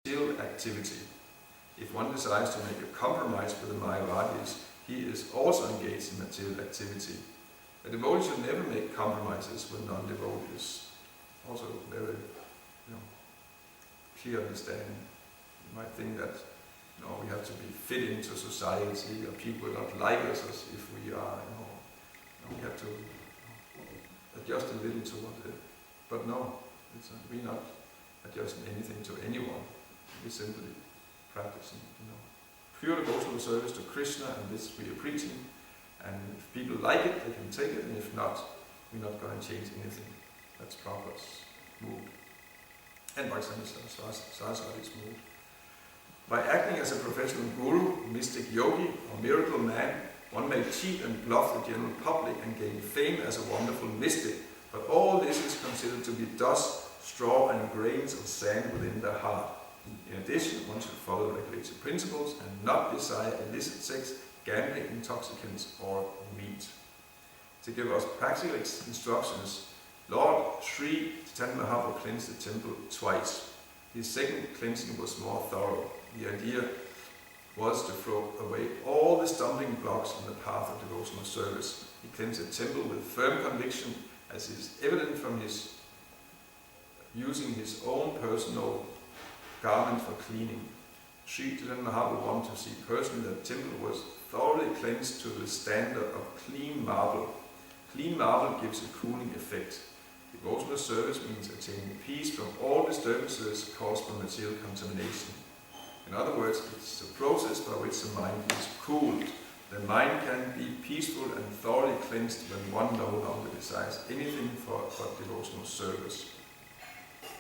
material activity. If one decides to make a compromise with the Mayavadis, he is also engaged in material activity. A devotee should never make compromises with non-devotees. Also very clear understanding. You might think that we have to be fit into society, or people will not like us as if we are, we have to adjust a little to what but no, we're not adjusting anything to anyone. We're simply practicing, pure devotional service to Krishna, and this we are preaching. And if people like it, they can take it, and if not, we're not going to change anything. That's Prabhupada's mood. And Vaishnava Saraswati's mood. By acting as a professional guru, mystic yogi, or miracle man, one may cheat and bluff the general public and gain fame as a wonderful mystic, but all this is considered to be dust, straw, and grains of sand within the heart. In addition, one should follow regulatory principles and not desire illicit sex, gambling, intoxicants, or meat. To give us practical instructions, Lord Sri Chaitanya Mahaprabhu cleansed the temple twice. His second cleansing was more thorough. The idea was to throw away all the stumbling blocks on the path of devotional service. He cleansed the temple with firm conviction, as is evident from his using his own personal garment for cleaning. Sri Chaitanya Mahaprabhu wanted to see personally that the temple was thoroughly cleansed to the standard of clean marble. Clean marble gives a cooling effect. Devotional service means attaining peace from all disturbances caused by material contamination. In other words, it's a process by which the mind is cooled. The mind can be peaceful and thoroughly cleansed when one no longer desires anything but devotional service.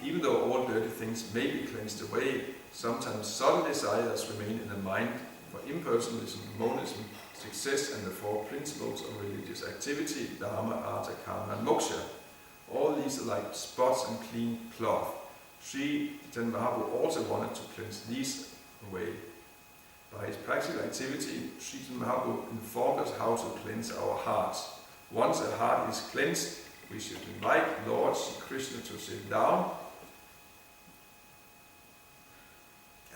Even though all dirty things may be cleansed away, sometimes subtle desires remain in the mind for impersonalism, monism, success, and the four principles of religious activity, dharma, artha, karma, and moksha. All these are like spots on clean cloth. Sri Chaitanya Mahaprabhu also wanted to cleanse these away. By his practical activity, Sri Chaitanya Mahaprabhu informed us how to cleanse our hearts. Once a heart is cleansed, we should invite Lord Sri Krishna to sit down,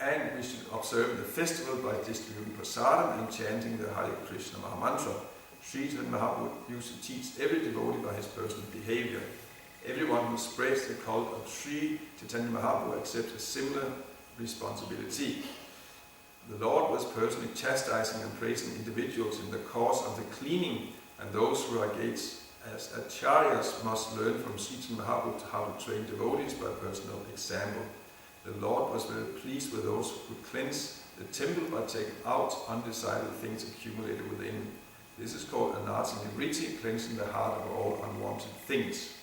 and we should observe the festival by distributing prasadam and chanting the Hare Krishna Mahamantra. Sri Chaitanya Mahaprabhu used to teach every devotee by his personal behavior. Everyone who spreads the cult of Sri Chaitanya Mahaprabhu accepts a similar responsibility. The Lord was personally chastising and praising individuals in the course of the cleaning, and those who are engaged as acharyas must learn from Sri Chaitanya Mahaprabhu how to train devotees by personal example. The Lord was very pleased with those who could cleanse the temple by taking out undesirable things accumulated within. This is called anartha-nivritti, cleansing the heart of all unwanted things.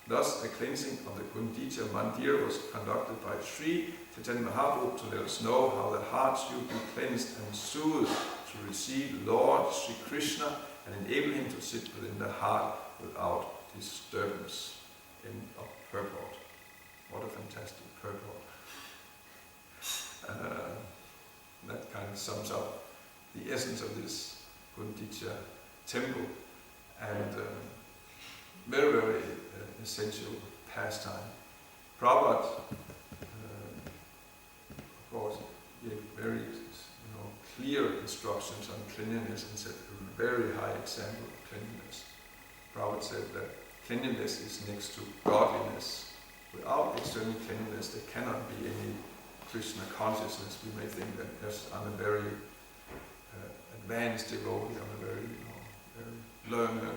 Thus, a cleansing of the Gundicha Mandir was conducted by Sri Chaitanya Mahaprabhu to let us know how the heart should be cleansed and soothed to receive Lord Sri Krishna and enable him to sit within the heart without disturbance. End of purport. What a fantastic purport. That kind of sums up the essence of this Gundicha temple, and very, very essential pastime. Prabhupada, of course, gave very clear instructions on cleanliness and set a very high example of cleanliness. Prabhupada said that cleanliness is next to godliness. Without external cleanliness, there cannot be any Krishna consciousness. We may think that yes, I'm a very advanced devotee, I'm a very, very learned, and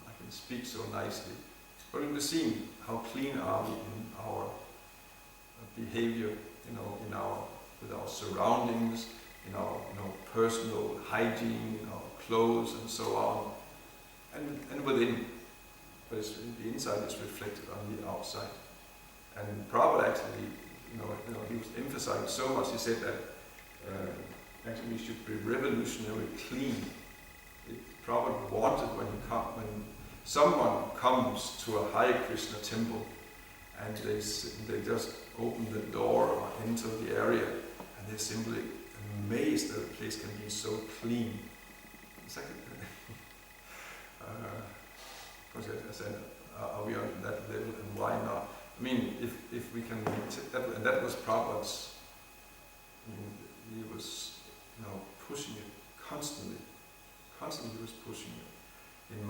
I can speak so nicely. But in the scene, how clean are we in our behavior, with our surroundings, in our personal hygiene, in our clothes, and so on, and within. But the inside is reflected on the outside. And Prabhupada actually, he was emphasizing so much. He said that actually we should be revolutionary clean. Prabhupada wanted when someone comes to a Hare Krishna temple and they just open the door or enter the area and they're simply amazed that the place can be so clean. It's like, because I said, are we on that level and why not? I mean, if we can, and that was Prabhupada's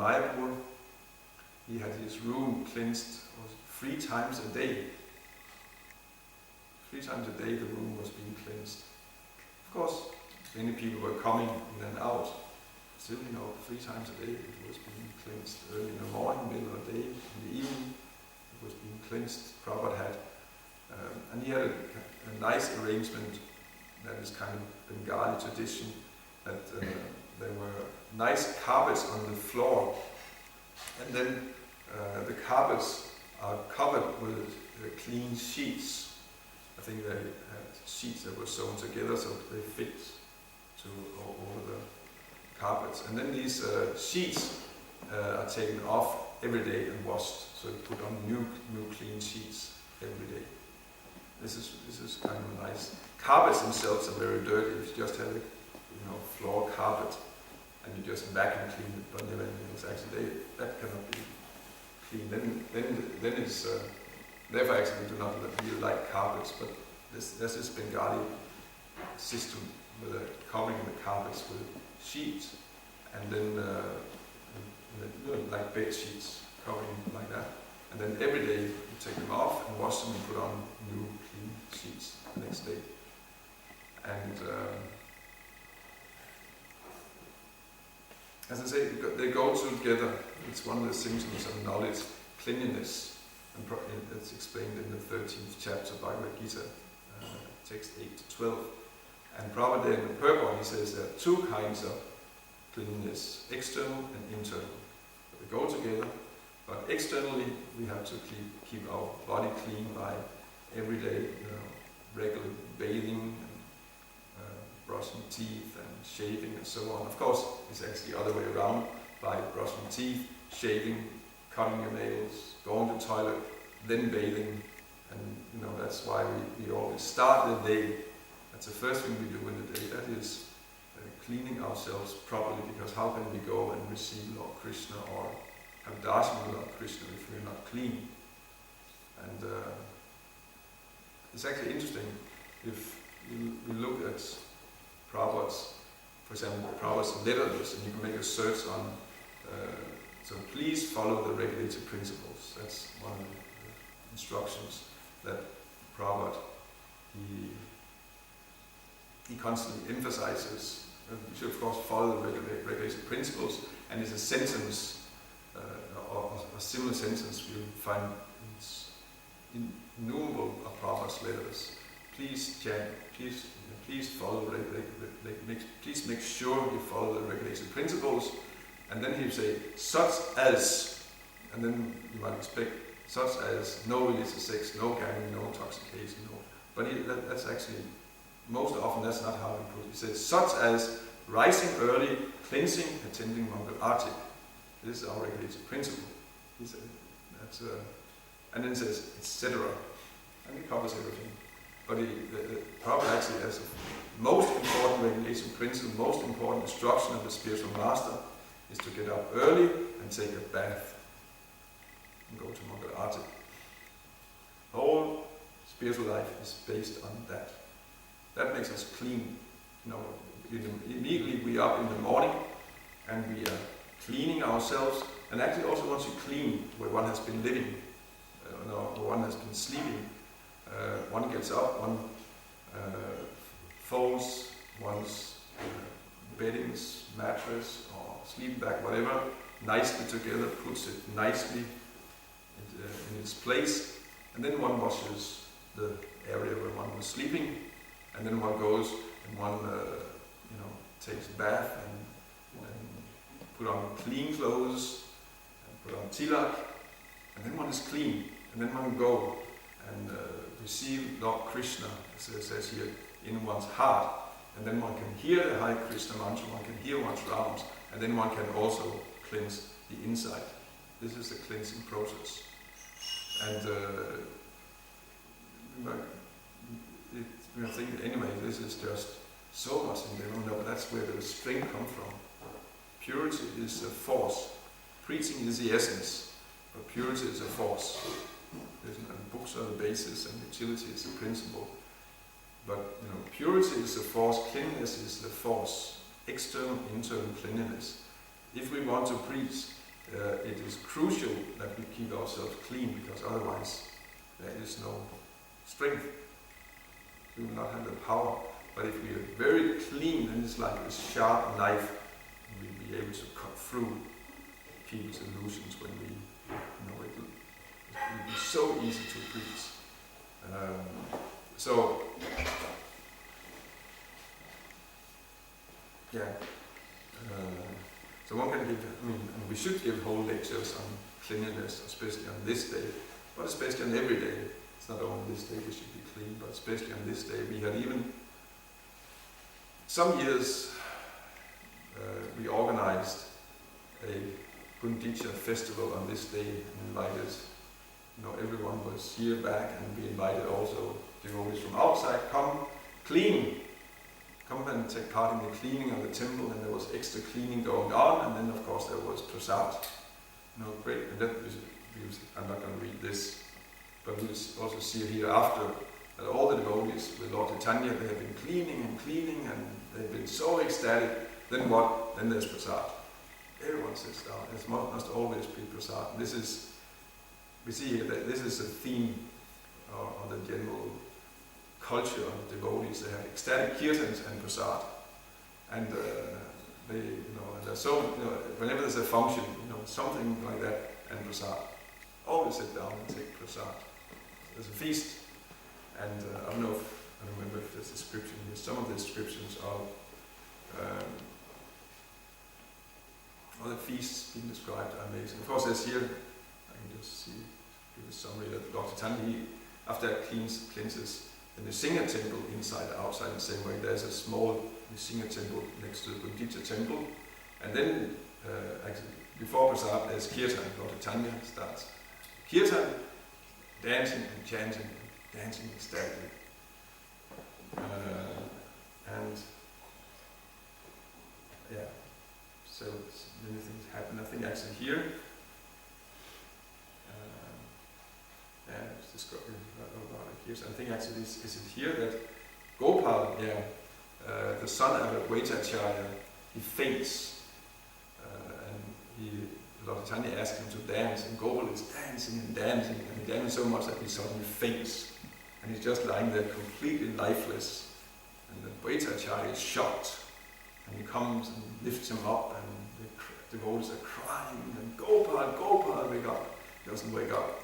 Mayapur, he had his room cleansed 3 times a day. 3 times a day the room was being cleansed. Of course, many people were coming in and out. Still, 3 times a day it was being cleansed. Early in the morning, middle of the day, in the evening, it was being cleansed. Prabhupada had, and he had a nice arrangement that is kind of Bengali tradition, that there were nice carpets on the floor, and then the carpets are covered with clean sheets. I think they had sheets that were sewn together so they fit to over the carpets. And then these sheets are taken off every day and washed, so you put on new clean sheets every day. This is kind of nice. Carpets themselves are very dirty. If you just have a floor carpet and you just vacuum clean it, but never anything else, actually that cannot be clean. Then it's therefore actually we do not really like carpets, but there's this Bengali system with covering the carpets with sheets, and then like bed sheets covering like that, and then every day you take them off and wash them and put on new clean sheets the next day. And as I say, they go together. It's one of the symptoms of knowledge, cleanliness, and it's explained in the 13th chapter of Bhagavad Gita, text 8 to 12. And Prabhupada in the purport, he says there are 2 kinds of cleanliness, external and internal. They go together, but externally we have to keep our body clean by every day, regular bathing, brushing teeth and shaving and so on. Of course, it's actually the other way around, by brushing teeth, shaving, cutting your nails, going to the toilet, then bathing. And that's why we always start the day. That's the first thing we do in the day. That is cleaning ourselves properly, because how can we go and receive Lord Krishna or have darshan with Lord Krishna if we're not clean? And it's actually interesting if you look at Prabhupada's, for example, Prabhupada's letters, and you can make a search on, so please follow the regulated principles. That's one of the instructions that Prabhupada, he constantly emphasizes. We should of course follow the regulated principles, and it's a sentence, or a similar sentence you'll find innumerable of Prabhupada's letters. Please chant, please follow please make sure you follow the regulated principles. And then he'll say, such as, and then you might expect, such as no illicit sex, no gambling, no intoxication, no. But that's actually, most often that's not how he puts it. He says, such as rising early, cleansing, attending Mongol arti. This is our regulated principle. He said, and then says, etc. And he covers everything. But the Prabhupada actually has the most important regulation principle, most important instruction of the spiritual master is to get up early and take a bath and go to Mongol arti. Whole spiritual life is based on that. That makes us clean. Immediately we are up in the morning and we are cleaning ourselves, and actually also once you clean where one has been living, where one has been sleeping, one gets up, one folds one's beddings, mattress or sleeping bag, whatever, nicely together, puts it nicely in its place, and then one washes the area where one was sleeping, and then one goes and one takes a bath and put on clean clothes and put on tilak, and then one is clean, and then one go and receive Lord Krishna, as it says here, in one's heart, and then one can hear the Hare Krishna mantra, one can hear one's rounds, and then one can also cleanse the inside. This is the cleansing process. And we are thinking, anyway, this is just so much in there. No, but that's where the strength comes from. Purity is a force. Preaching is the essence, but purity is a force. Books are the basis, and utility is the principle. But purity is the force, cleanliness is the force. External, internal cleanliness. If we want to preach, it is crucial that we keep ourselves clean, because otherwise there is no strength. We will not have the power. But if we are very clean, then it's like a sharp knife, and we'll be able to cut through people's illusions when we, it will be so easy to preach. So one can give, and we should give whole lectures on cleanliness, especially on this day, but especially on every day. It's not only this day we should be clean, but especially on this day. We had even, some years, we organized a Gunditya festival on this day and invited, everyone was here back, and we invited also devotees from outside, come clean. Come and take part in the cleaning of the temple, and there was extra cleaning going on, and then of course there was prasad. Great, and that was, I'm not going to read this, but we'll also see here after that all the devotees with Lord Chaitanya, they have been cleaning, and they've been so ecstatic. Then what? Then there's prasad. Everyone sits down. There must always be prasad. We see here that this is a theme on the general culture of devotees. They have ecstatic kirtans and prasad, and they, and there's so, whenever there's a function, something like that, and prasad, always sit down and take prasad. There's a feast, and I don't remember if there's a description here. Some of the descriptions of the feasts being described are amazing. Of course, there's here, I can just give a summary that Dr. Tanvi, after that cleanses in the Singer temple, inside and outside in the same way. There's a small Singer temple next to the Gunditya temple, and then actually before prasad there's kirtan. Lord Chaitanya starts kirtan, dancing and chanting, dancing ecstatically, and so many things happen. I think actually here, it's described about here. So I think actually is it here that Gopal, the son of Advaitacharya, he faints, and Lord Chaitanya asks him to dance, and Gopal is dancing, and he dances so much that he suddenly faints, and he's just lying there completely lifeless, and the Advaitacharya is shocked, and he comes and lifts him up, and the devotees are crying, and Gopal, wake up. He doesn't wake up,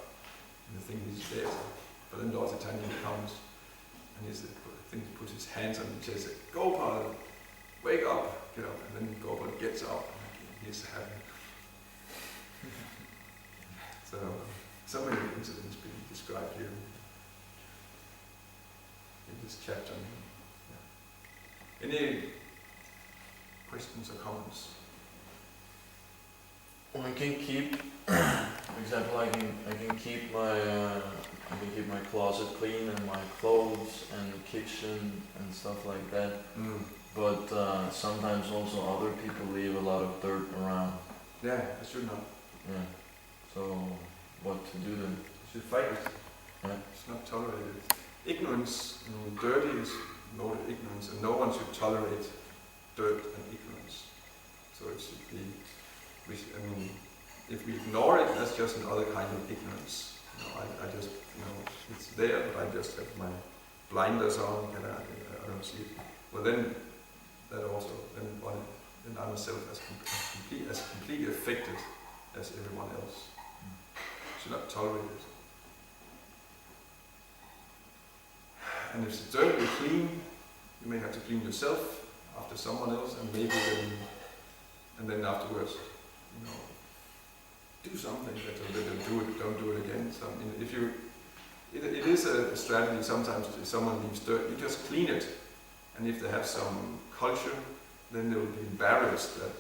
and they think he's dead. But then Lord Chaitanya comes, and he puts his hands on him and says, Gopal, wake up, get up. And then Gopal gets up, and he's happy. So many incidents being described here in this chapter. Any questions or comments? I can keep, for example, I can keep my closet clean and my clothes and the kitchen and stuff like that. But sometimes also other people leave a lot of dirt around. Yeah, I should not. Yeah. So what to do then? You should fight it. Yeah. It's not tolerated. Ignorance, dirty is noted ignorance, and no one should tolerate dirt and ignorance. So it should be. If we ignore it, that's just another kind of ignorance. I just, it's there, but I just have my blinders on, and I don't see it. Well, then that also, then I myself as completely affected as everyone else. Should not tolerate it. And if it's dirty or clean, you may have to clean yourself after someone else, and maybe then afterwards, do something that don't do it again. So it is a strategy. Sometimes if someone leaves dirt, you just clean it, and if they have some culture, then they will be embarrassed that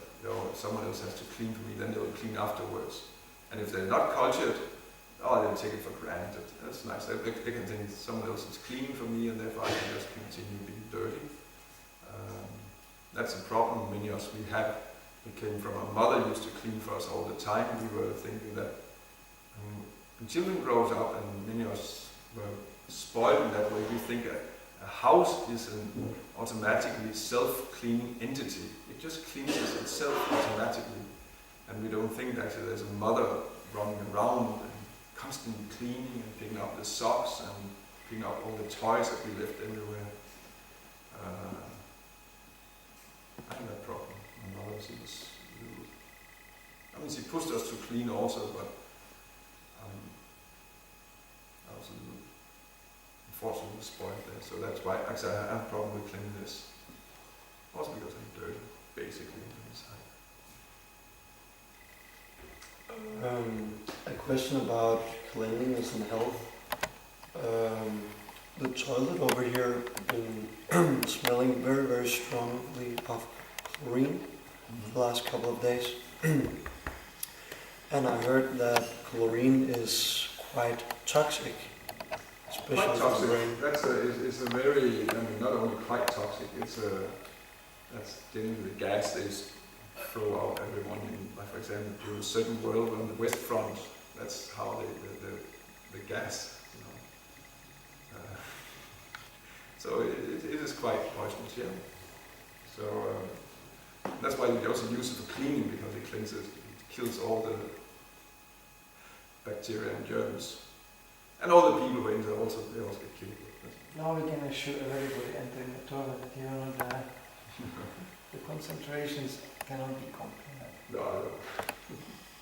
someone else has to clean for me. Then they will clean afterwards. And if they're not cultured, they'll take it for granted. That's nice. They can think someone else is cleaning for me, and therefore I can just continue being dirty. That's a problem many of us we have. We came from our mother used to clean for us all the time. We were thinking that when children grow up, and many of us were spoiled in that way, we think a house is an automatically self-cleaning entity. It just cleans itself automatically. and we don't think that actually there's a mother running around and constantly cleaning and picking up the socks and picking up all the toys that we left everywhere. I had that problem. My mother, she was, I mean, she pushed us to clean also, but I was a little, unfortunately, spoiled there. So that's why actually I have a problem with cleanliness. Also because I'm dirty, basically, inside. A question about cleanliness and health. The toilet over here been smelling very, very strongly of chlorine the last couple of days. And I heard that chlorine is quite toxic, especially Quite toxic. for the brain. It's a very, I mean, not only quite toxic, that's generally the gas they throw out everyone in, like for example, to a certain world on the west front, that's how the gas, you know. So it is quite poisonous, yeah. So that's why we also use it for cleaning, because it cleanses, it kills all the bacteria and germs. And all the people who enter they also get killed. Now we can assure everybody entering the toilet that you will die. The concentrations cannot be compared. No.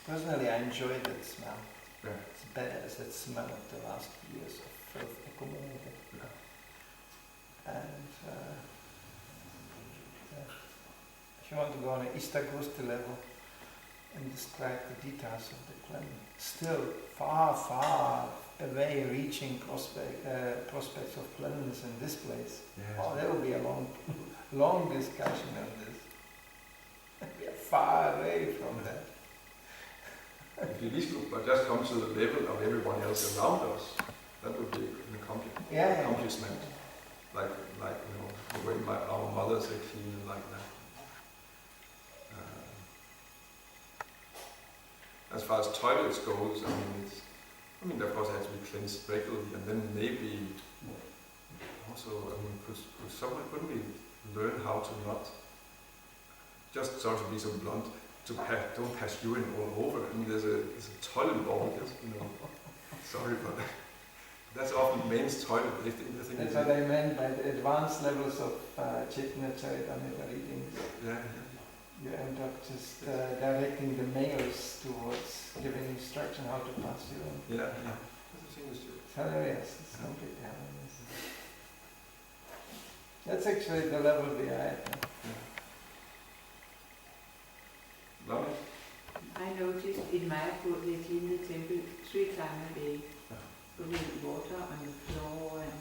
Personally, I enjoy that smell. Yeah. It's better as that smell of the last years of filth accumulated. Yeah. And if you want to go on an Istagusti level and describe the details of the cleansing, still far, far away reaching prospects of cleanliness in this place. Yes. Oh, there will be a long discussion on this. We are far away from that. If you least just come to the level of everyone else around us, that would be an accomplishment. Like you know, the way our mothers are clean like that. As far as toilets goes, I mean, of course, it has to be cleansed regularly, and then maybe also, couldn't we learn how to not just sorry to be so blunt, don't pass urine all over. I mean, there's a toilet bowl, just, you know. Sorry, but that's often men's toilet. They think that's what I meant by the advanced levels of Chaitanya Charitamrita readings. Yeah. You end up just directing the males towards giving instruction how to pass urine. Yeah. That's the thing. It's hilarious. It's completely hilarious. That's actually the level we are at. Lovely. I noticed in Mayapur they clean the temple 3 times a day, putting water on the floor and.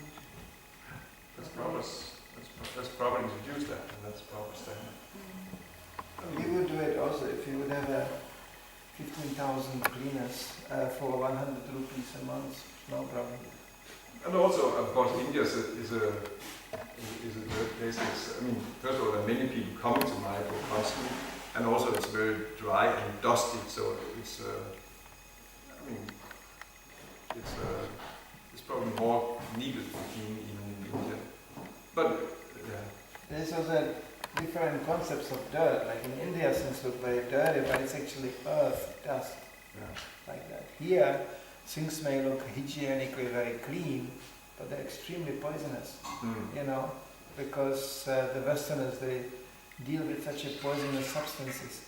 That's probably introduced that, and that's proper standard. We would do it also if you would have 15,000 cleaners for 100 rupees a month, no problem. And also, of course, India is a great place. I mean, first of all, there are many people coming to Mayapur constantly, and also it's very dry and dusty. So it's probably more needed for cleaning even in India. But yeah. There's also different concepts of dirt. Like in India, things look very dirty, but it's actually earth, dust, like that. Here, things may look hygienically very clean, but they're extremely poisonous. You know, because the Westerners they deal with such a poisonous substances.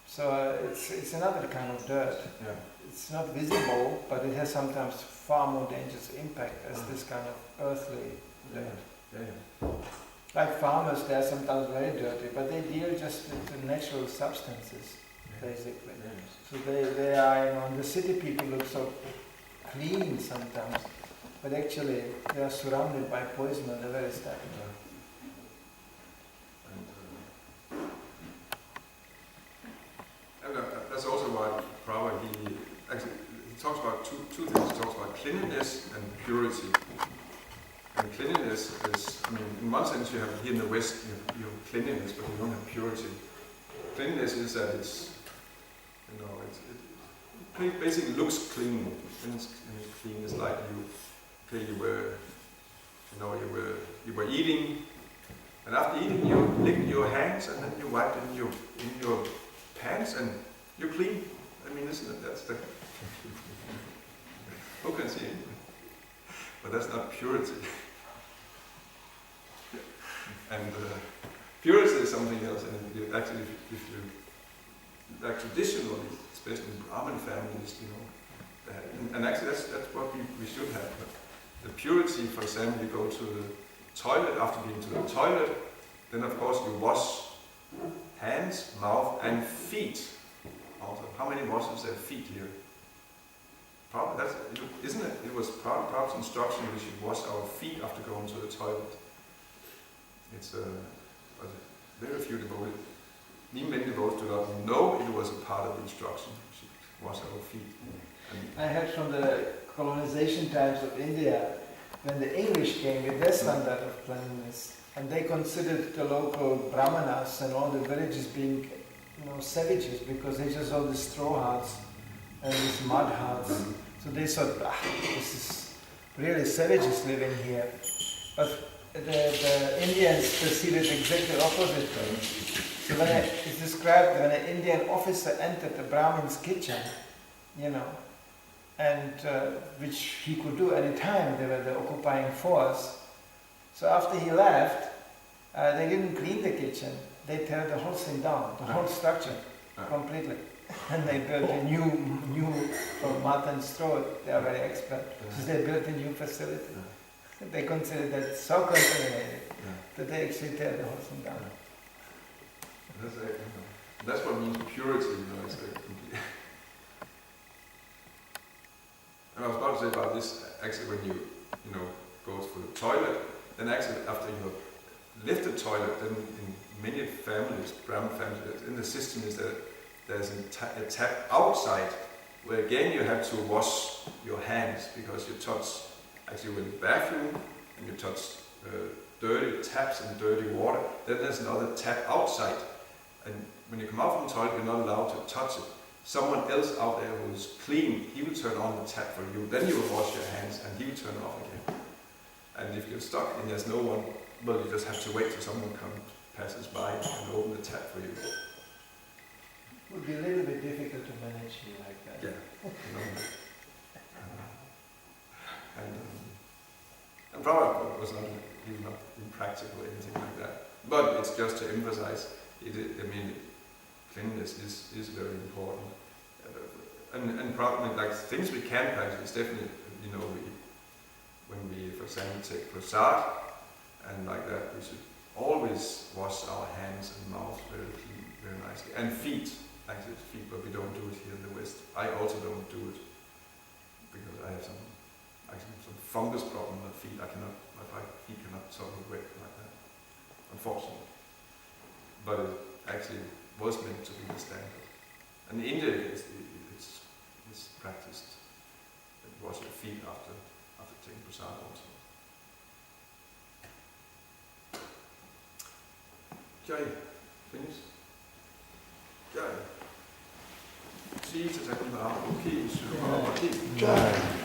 So it's another kind of dirt. Yeah. It's not visible, but it has sometimes far more dangerous impact as this kind of earthly dirt. Yeah. Like farmers, they're sometimes very dirty, but they deal just with the natural substances, basically. So they are, you know, the city people look so clean sometimes, but actually they are surrounded by poison on the very start. And that's also why Prabhupada, he talks about two things. He talks about cleanliness and purity. And cleanliness is, I mean, in one sense you have, here in the West, you have cleanliness, but you don't have purity. Cleanliness is that it's, you know, it basically looks clean. It's clean. It's like you were eating, and after eating you lick your hands and then you wipe in your pants and You're clean. I mean, isn't it? That's the... Who can see it? But that's not purity. And purity is something else. And actually, if you like traditionally, especially in Brahmin families, you know, and actually that's what we should have. But the purity, for example, you go to the toilet, after being to the toilet, then of course you wash hands, mouth and feet. Also, how many washes their feet here? Probably that's, isn't it? It was Prabhupada's instruction we should wash our feet after going to the toilet. It's but very few devoted. Even many devotees do not know it was a part of the instruction. We should wash our feet. I heard from the colonization times of India, when the English came with their standard of cleanliness, and they considered the local brahmanas and all the villages being, you know, savages, because they just all the straw huts and these mud huts. So they thought, this is really savages living here. But the Indians proceeded exactly opposite way. So when it's described when an Indian officer entered the Brahmin's kitchen, you know, and which he could do any time, they were the occupying force. So after he left, they didn't clean the kitchen, they tear the whole thing down, the whole structure, completely. And they built a new from mud and straw. They are very expert. So they built a new facility. They consider that so contaminated that they actually tear the whole thing down. That's what means purity, you know. It's complete. And I was about to say about this, actually, when you go to the toilet, then actually after you have left the toilet, then in many families, Brahmin families, in the system is that there's a tap outside, where again you have to wash your hands, because you touch, actually in the bathroom, and you touch dirty taps and dirty water. Then there's another tap outside, and when you come out from the toilet, you're not allowed to touch it. Someone else out there who's clean, he will turn on the tap for you, then you will wash your hands, and he will turn it off again. And if you're stuck and there's no one, well, you just have to wait till someone passes by and open the tap for you. It would be a little bit difficult to manage here like that. Yeah. And Prabhupada was not impractical or anything like that. But it's just to emphasize, I mean, cleanliness is very important. And probably like things we can practice is definitely, you know, when we, for example, take prasad and like that, we should always wash our hands and mouth very clean, very nicely. And feet, actually feet, but we don't do it here in the West. I also don't do it because I have some fungus problem in my feet. My feet cannot sort of wet like that, unfortunately. But it actually was meant to be the standard. And in India, it's practiced. It wash your feet after taking prasad also. Jai, finish? Jai. See, to take them out. Okay, so, Jai.